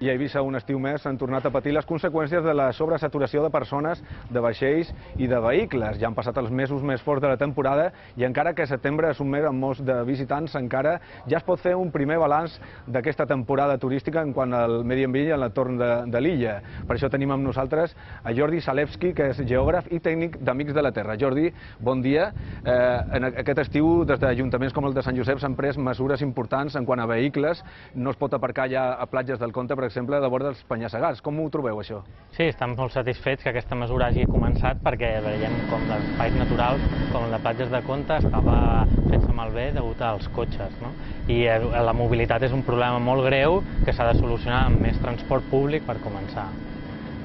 I a Eivissa un estiu més s'han tornat a patir les conseqüències de la sobresaturació de persones, de vaixells i de vehicles. Ja han passat els mesos més forts de la temporada i encara que setembre és un mes amb molts de visitants, encara ja es pot fer un primer balanç d'aquesta temporada turística en quant al medi ambient i a l'entorn de l'illa. Per això tenim amb nosaltres a Jordi Zalewski, que és geògraf i tècnic d'Amics de la Terra. Jordi, bon dia. En aquest estiu, des d'ajuntaments com el de Sant Josep, s'han pres mesures importants en quant a vehicles. No es pot aparcar ja a platges del Comte, per exemple, de vora dels penya-segats. Com ho trobeu, això? Sí, estem molt satisfets que aquesta mesura hagi començat perquè veiem com l'espais naturals, com la platges de Comte, estava fent-se malbé degut als cotxes, no? I la mobilitat és un problema molt greu que s'ha de solucionar amb més transport públic per començar.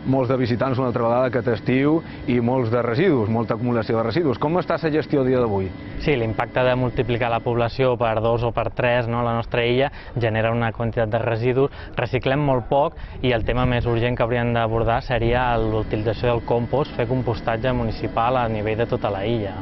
Molts de visitants una altra vegada aquest estiu i molts de residus, molta acumulació de residus. Com està la gestió a dia d'avui? Sí, l'impacte de multiplicar la població per 2 o per 3, no, a la nostra illa genera una quantitat de residus, reciclem molt poc i el tema més urgent que hauríem d'abordar seria l'utilització del compost, fer compostatge municipal a nivell de tota la illa.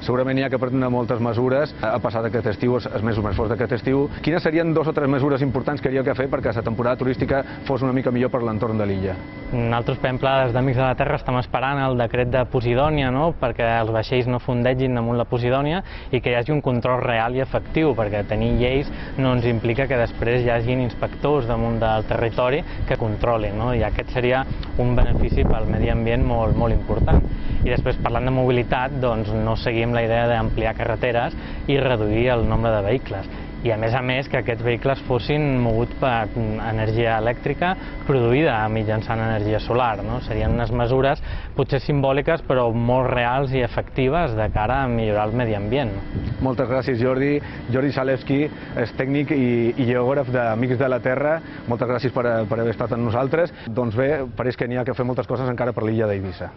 Segurament hi ha que prendre moltes mesures a passar d'aquest estiu, els mesos més forts d'aquest estiu. Quines serien 2 o 3 mesures importants que hauria que fer perquè la temporada turística fos una mica millor per l'entorn de l'illa? Nosaltres, per exemple, des d'Amics de la Terra estem esperant el decret de Posidònia, no? Perquè els vaixells no fondegin damunt la Posidònia i que hi hagi un control real i efectiu, perquè tenir lleis no ens implica que després hi hagin inspectors damunt del territori que controlin, no? I aquest seria un benefici pel medi ambient molt, molt important. I després, parlant de mobilitat, doncs no seguim la idea d'ampliar carreteres i reduir el nombre de vehicles. I a més que aquests vehicles fossin moguts per energia elèctrica produïda mitjançant energia solar, no? Serien unes mesures potser simbòliques però molt reals i efectives de cara a millorar el medi ambient. Moltes gràcies, Jordi. Jordi Zalewski és tècnic i geògraf d'Amics de la Terra. Moltes gràcies per haver estat amb nosaltres. Doncs bé, pareix que n'hi ha que fer moltes coses encara per l'illa d'Eivissa.